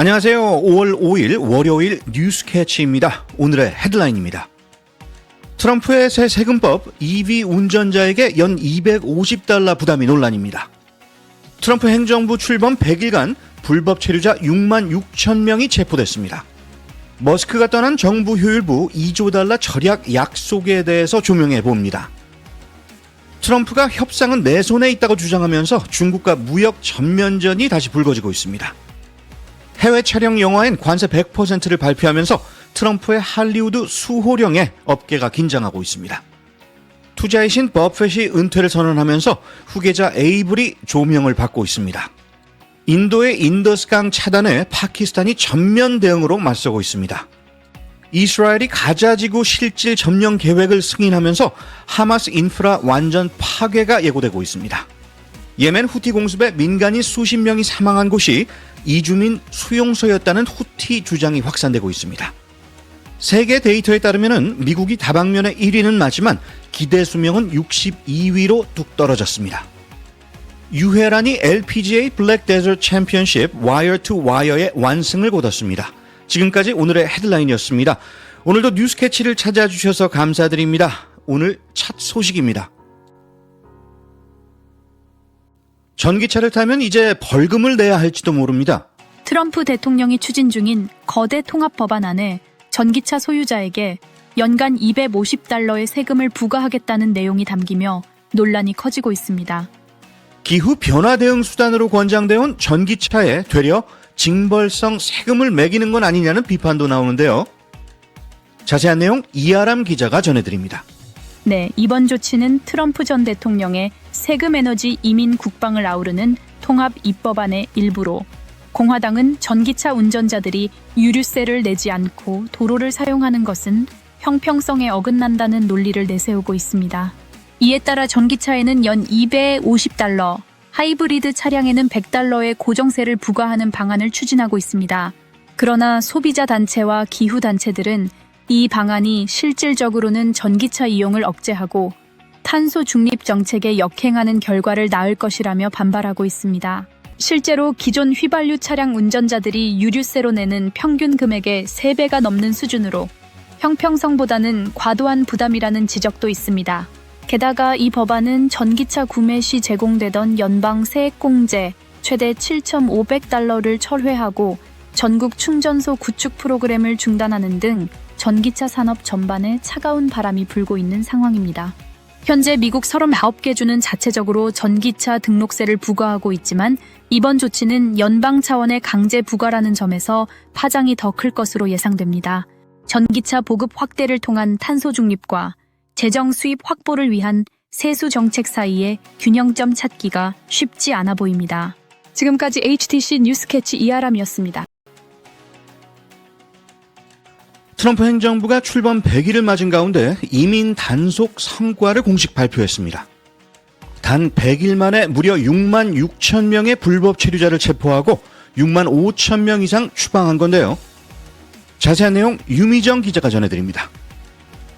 안녕하세요. 5월 5일 월요일 뉴스캐치입니다. 오늘의 헤드라인입니다. 트럼프의 새 세금법 EV 운전자에게 연 $250 부담이 논란입니다. 트럼프 행정부 출범 100일간 불법 체류자 6만 6천 명이 체포됐습니다. 머스크가 떠난 정부 효율부 $2조 절약 약속에 대해서 조명해 봅니다. 트럼프가 협상은 내 손에 있다고 주장하면서 중국과 무역 전면전이 다시 불거지고 있습니다. 해외 촬영 영화엔 관세 100%를 발표하면서 트럼프의 할리우드 수호령에 업계가 긴장하고 있습니다. 투자이신 버펫이 은퇴를 선언하면서 후계자 에이블이 조명을 받고 있습니다. 인도의 인더스강 차단에 파키스탄이 전면 대응으로 맞서고 있습니다. 이스라엘이 가자지구 실질 점령 계획을 승인하면서 하마스 인프라 완전 파괴가 예고되고 있습니다. 예멘 후티 공습에 민간인 수십 명이 사망한 곳이 이주민 수용소였다는 후티 주장이 확산되고 있습니다. 세계 데이터에 따르면 미국이 다방면의 1위는 맞지만 기대 수명은 62위로 뚝 떨어졌습니다. 유해란이 LPGA 블랙 데저트 챔피언십 와이어 투 와이어의 완승을 거뒀습니다. 지금까지 오늘의 헤드라인이었습니다. 오늘도 뉴스캐치를 찾아주셔서 감사드립니다. 오늘 첫 소식입니다. 전기차를 타면 이제 벌금을 내야 할지도 모릅니다. 트럼프 대통령이 추진 중인 거대 통합 법안안에 전기차 소유자에게 연간 $250의 세금을 부과하겠다는 내용이 담기며 논란이 커지고 있습니다. 기후 변화 대응 수단으로 권장되어 전기차에 되려 징벌성 세금을 매기는 건 아니냐는 비판도 나오는데요. 자세한 내용 이아람 기자가 전해드립니다. 네, 이번 조치는 트럼프 전 대통령의 세금 에너지 이민 국방을 아우르는 통합 입법안의 일부로 공화당은 전기차 운전자들이 유류세를 내지 않고 도로를 사용하는 것은 형평성에 어긋난다는 논리를 내세우고 있습니다. 이에 따라 전기차에는 연 $250, 하이브리드 차량에는 $100의 고정세를 부과하는 방안을 추진하고 있습니다. 그러나 소비자 단체와 기후 단체들은 이 방안이 실질적으로는 전기차 이용을 억제하고 탄소 중립 정책에 역행하는 결과를 낳을 것이라며 반발하고 있습니다. 실제로 기존 휘발유 차량 운전자들이 유류세로 내는 평균 금액의 3배가 넘는 수준으로 형평성보다는 과도한 부담이라는 지적도 있습니다. 게다가 이 법안은 전기차 구매 시 제공되던 연방 세액공제 최대 $7,500를 철회하고 전국 충전소 구축 프로그램을 중단하는 등 전기차 산업 전반에 차가운 바람이 불고 있는 상황입니다. 현재 미국 39개 주는 자체적으로 전기차 등록세를 부과하고 있지만 이번 조치는 연방 차원의 강제 부과라는 점에서 파장이 더 클 것으로 예상됩니다. 전기차 보급 확대를 통한 탄소 중립과 재정 수입 확보를 위한 세수 정책 사이의 균형점 찾기가 쉽지 않아 보입니다. 지금까지 HTC 뉴스캐치 이아람이었습니다. 트럼프 행정부가 출범 100일을 맞은 가운데 이민 단속 성과를 공식 발표했습니다. 단 100일 만에 무려 6만 6천 명의 불법 체류자를 체포하고 6만 5천 명 이상 추방한 건데요. 자세한 내용 유미정 기자가 전해드립니다.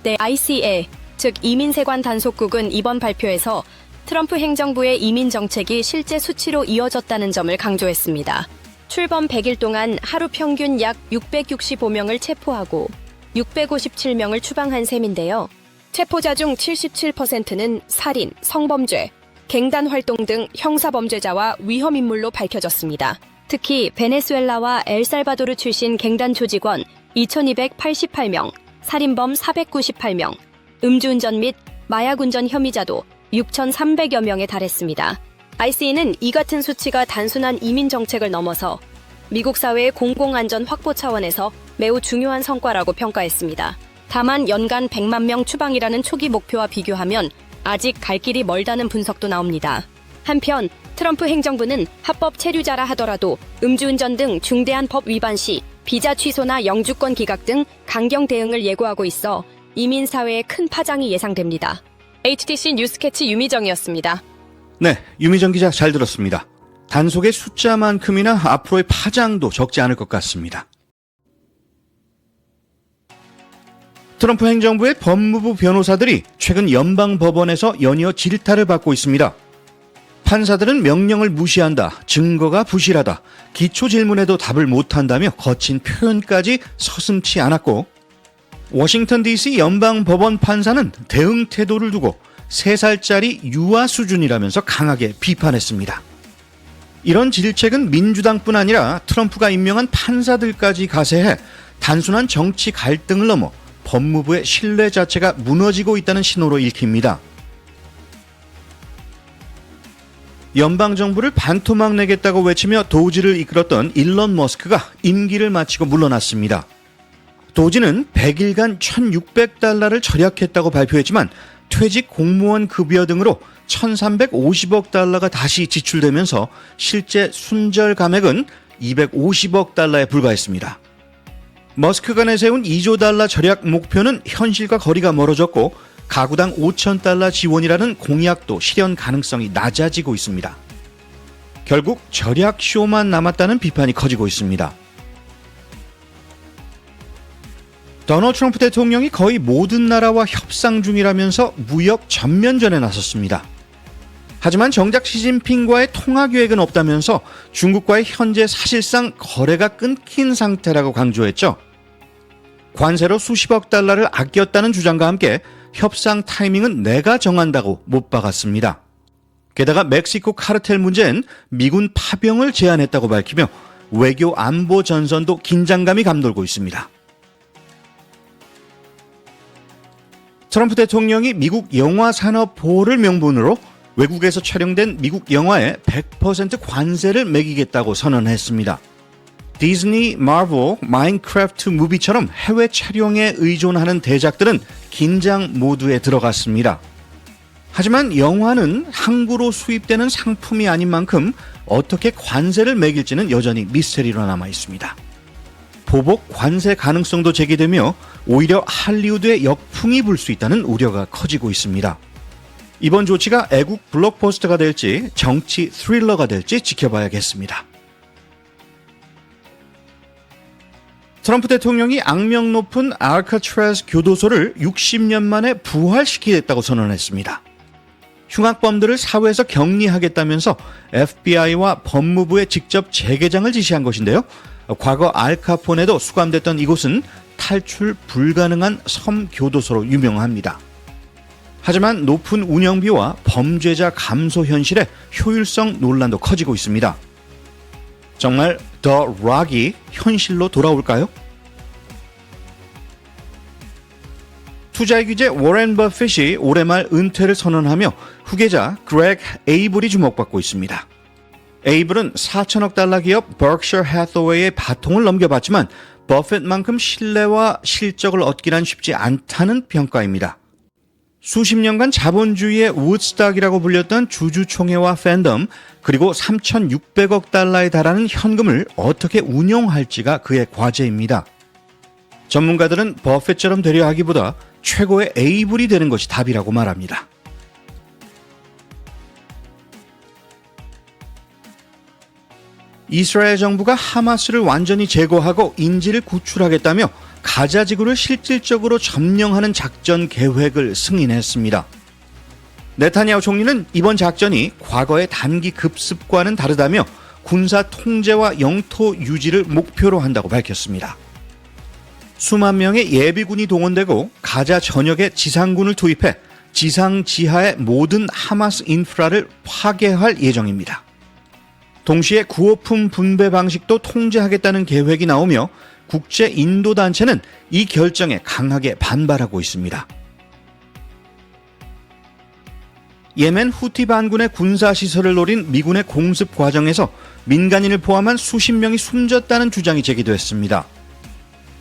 네, ICA, 즉 이민세관 단속국은 이번 발표에서 트럼프 행정부의 이민 정책이 실제 수치로 이어졌다는 점을 강조했습니다. 출범 100일 동안 하루 평균 약 665명을 체포하고 657명을 추방한 셈인데요. 체포자 중 77%는 살인, 성범죄, 갱단 활동 등 형사범죄자와 위험인물로 밝혀졌습니다. 특히 베네수엘라와 엘살바도르 출신 갱단 조직원 2288명, 살인범 498명, 음주운전 및 마약운전 혐의자도 6,300여 명에 달했습니다. ICE는 이 같은 수치가 단순한 이민 정책을 넘어서 미국 사회의 공공안전 확보 차원에서 매우 중요한 성과라고 평가했습니다. 다만 연간 100만 명 추방이라는 초기 목표와 비교하면 아직 갈 길이 멀다는 분석도 나옵니다. 한편 트럼프 행정부는 합법 체류자라 하더라도 음주운전 등 중대한 법 위반 시 비자 취소나 영주권 기각 등 강경 대응을 예고하고 있어 이민 사회에 큰 파장이 예상됩니다. HTC 뉴스캐치 유미정이었습니다. 네, 유미정 기자 잘 들었습니다. 단속의 숫자만큼이나 앞으로의 파장도 적지 않을 것 같습니다. 트럼프 행정부의 법무부 변호사들이 최근 연방법원에서 연이어 질타를 받고 있습니다. 판사들은 명령을 무시한다, 증거가 부실하다, 기초 질문에도 답을 못한다며 거친 표현까지 서슴지 않았고, 워싱턴 DC 연방법원 판사는 대응 태도를 두고 3살짜리 유아 수준이라면서 강하게 비판했습니다. 이런 질책은 민주당뿐 아니라 트럼프가 임명한 판사들까지 가세해 단순한 정치 갈등을 넘어 법무부의 신뢰 자체가 무너지고 있다는 신호로 읽힙니다. 연방정부를 반토막 내겠다고 외치며 도지를 이끌었던 일론 머스크가 임기를 마치고 물러났습니다. 도지는 100일간 1,600달러를 절약했다고 발표했지만 퇴직 공무원 급여 등으로 1,350억 달러가 다시 지출되면서 실제 순절 감액은 250억 달러에 불과했습니다. 머스크가 내세운 2조 달러 절약 목표는 현실과 거리가 멀어졌고 가구당 5,000달러 지원이라는 공약도 실현 가능성이 낮아지고 있습니다. 결국 절약 쇼만 남았다는 비판이 커지고 있습니다. 도널드 트럼프 대통령이 거의 모든 나라와 협상 중이라면서 무역 전면전에 나섰습니다. 하지만 정작 시진핑과의 통화 계획은 없다면서 중국과의 현재 사실상 거래가 끊긴 상태라고 강조했죠. 관세로 수십억 달러를 아꼈다는 주장과 함께 협상 타이밍은 내가 정한다고 못 박았습니다. 게다가 멕시코 카르텔 문제엔 미군 파병을 제안했다고 밝히며 외교 안보 전선도 긴장감이 감돌고 있습니다. 트럼프 대통령이 미국 영화 산업 보호를 명분으로 외국에서 촬영된 미국 영화에 100% 관세를 매기겠다고 선언했습니다. 디즈니, 마블, 마인크래프트 무비처럼 해외 촬영에 의존하는 대작들은 긴장 모드에 들어갔습니다. 하지만 영화는 항구로 수입되는 상품이 아닌 만큼 어떻게 관세를 매길지는 여전히 미스터리로 남아 있습니다. 보복 관세 가능성도 제기되며 오히려 할리우드에 역풍이 불 수 있다는 우려가 커지고 있습니다. 이번 조치가 애국 블록버스터가 될지 정치 스릴러가 될지 지켜봐야겠습니다. 트럼프 대통령이 악명 높은 알카트라즈 교도소를 60년 만에 부활시키겠다고 선언했습니다. 흉악범들을 사회에서 격리하겠다면서 FBI와 법무부에 직접 재개장을 지시한 것인데요. 과거 알카폰에도 수감됐던 이곳은 탈출 불가능한 섬 교도소로 유명합니다. 하지만 높은 운영비와 범죄자 감소 현실에 효율성 논란도 커지고 있습니다. 정말 더 락이 현실로 돌아올까요? 투자의 귀재 워렌 버핏이 올해 말 은퇴를 선언하며 후계자 그렉 에이블이 주목받고 있습니다. 에이블은 4천억 달러 기업 버크셔 해서웨이의 바통을 넘겨봤지만 버핏만큼 신뢰와 실적을 얻기란 쉽지 않다는 평가입니다. 수십 년간 자본주의의 우드스탁이라고 불렸던 주주총회와 팬덤, 그리고 3,600억 달러에 달하는 현금을 어떻게 운용할지가 그의 과제입니다. 전문가들은 버핏처럼 되려 하기보다 최고의 에이블이 되는 것이 답이라고 말합니다. 이스라엘 정부가 하마스를 완전히 제거하고 인질을 구출하겠다며 가자 지구를 실질적으로 점령하는 작전 계획을 승인했습니다. 네타냐후 총리는 이번 작전이 과거의 단기 급습과는 다르다며 군사 통제와 영토 유지를 목표로 한다고 밝혔습니다. 수만 명의 예비군이 동원되고 가자 전역에 지상군을 투입해 지상 지하의 모든 하마스 인프라를 파괴할 예정입니다. 동시에 구호품 분배 방식도 통제하겠다는 계획이 나오며 국제 인도단체는 이 결정에 강하게 반발하고 있습니다. 예멘 후티 반군의 군사시설을 노린 미군의 공습 과정에서 민간인을 포함한 수십 명이 숨졌다는 주장이 제기됐습니다.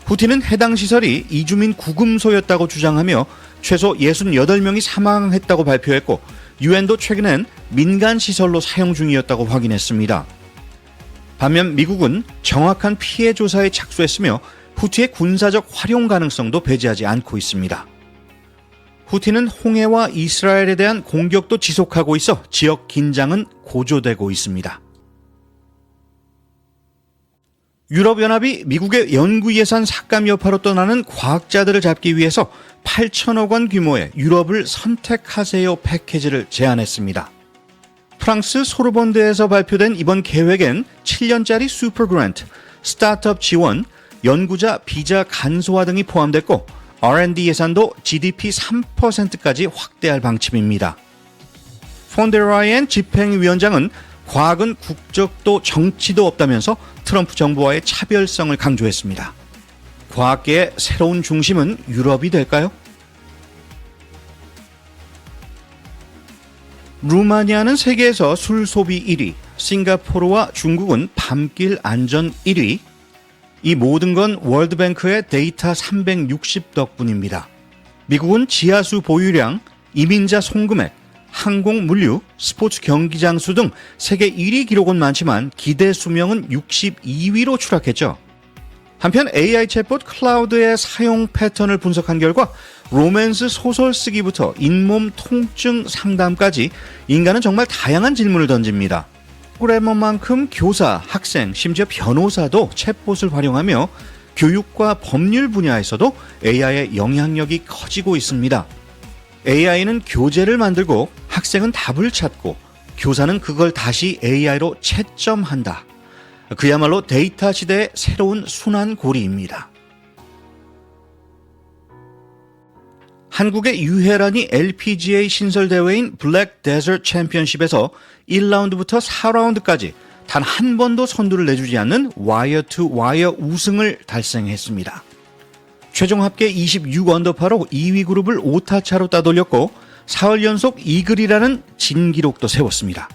후티는 해당 시설이 이주민 구금소였다고 주장하며 최소 68명이 사망했다고 발표했고 유엔도 최근엔 민간 시설로 사용 중이었다고 확인했습니다. 반면 미국은 정확한 피해 조사에 착수했으며 후티의 군사적 활용 가능성도 배제하지 않고 있습니다. 후티는 홍해와 이스라엘에 대한 공격도 지속하고 있어 지역 긴장은 고조되고 있습니다. 유럽연합이 미국의 연구 예산 삭감 여파로 떠나는 과학자들을 잡기 위해서 8천억 원 규모의 유럽을 선택하세요 패키지를 제안했습니다. 프랑스 소르본대에서 발표된 이번 계획엔 7년짜리 슈퍼 그랜트, 스타트업 지원, 연구자 비자 간소화 등이 포함됐고 R&D 예산도 GDP 3%까지 확대할 방침입니다. 폰데라이엔 집행위원장은 과학은 국적도 정치도 없다면서 트럼프 정부와의 차별성을 강조했습니다. 과학계의 새로운 중심은 유럽이 될까요? 루마니아는 세계에서 술 소비 1위, 싱가포르와 중국은 밤길 안전 1위. 이 모든 건 월드뱅크의 데이터 360 덕분입니다. 미국은 지하수 보유량, 이민자 송금액, 항공 물류, 스포츠 경기장 수 등 세계 1위 기록은 많지만 기대 수명은 62위로 추락했죠. 한편 AI 챗봇 클라우드의 사용 패턴을 분석한 결과 로맨스 소설 쓰기부터 잇몸 통증 상담까지 인간은 정말 다양한 질문을 던집니다. 프로그래머만큼 교사, 학생, 심지어 변호사도 챗봇을 활용하며 교육과 법률 분야에서도 AI의 영향력이 커지고 있습니다. AI는 교재를 만들고 학생은 답을 찾고 교사는 그걸 다시 AI로 채점한다. 그야말로 데이터 시대의 새로운 순환고리입니다. 한국의 유혜란이 LPGA 신설 대회인 블랙 데저트 챔피언십에서 1라운드부터 4라운드까지 단 한 번도 선두를 내주지 않는 와이어 투 와이어 우승을 달성했습니다. 최종 합계 26언더파로 2위 그룹을 5타 차로 따돌렸고 4월 연속 이글이라는 진기록도 세웠습니다.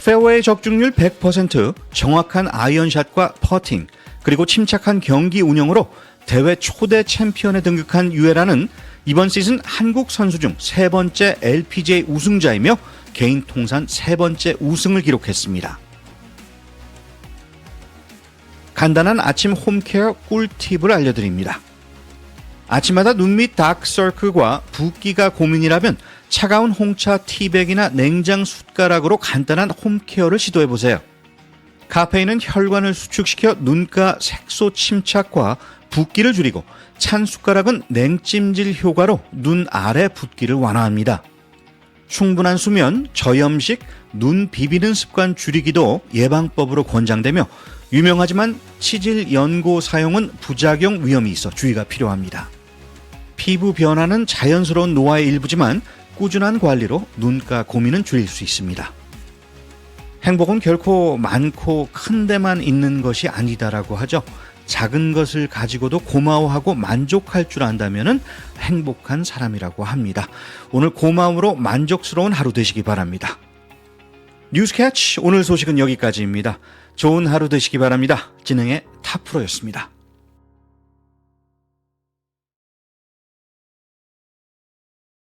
페어웨이 적중률 100%, 정확한 아이언샷과 퍼팅, 그리고 침착한 경기 운영으로 대회 초대 챔피언에 등극한 유혜란은 이번 시즌 한국 선수 중 세 번째 LPGA 우승자이며 개인 통산 세 번째 우승을 기록했습니다. 간단한 아침 홈케어 꿀팁을 알려드립니다. 아침마다 눈 밑 다크서클과 붓기가 고민이라면 차가운 홍차 티백이나 냉장 숟가락으로 간단한 홈케어를 시도해보세요. 카페인은 혈관을 수축시켜 눈가 색소 침착과 붓기를 줄이고 찬 숟가락은 냉찜질 효과로 눈 아래 붓기를 완화합니다. 충분한 수면, 저염식, 눈 비비는 습관 줄이기도 예방법으로 권장되며 유명하지만 치질 연고 사용은 부작용 위험이 있어 주의가 필요합니다. 피부 변화는 자연스러운 노화의 일부지만 꾸준한 관리로 눈가 고민은 줄일 수 있습니다. 행복은 결코 많고 큰 데만 있는 것이 아니다라고 하죠. 작은 것을 가지고도 고마워하고 만족할 줄 안다면 행복한 사람이라고 합니다. 오늘 고마움으로 만족스러운 하루 되시기 바랍니다. 뉴스캐치 오늘 소식은 여기까지입니다. 좋은 하루 되시기 바랍니다. 진행의 타프로였습니다.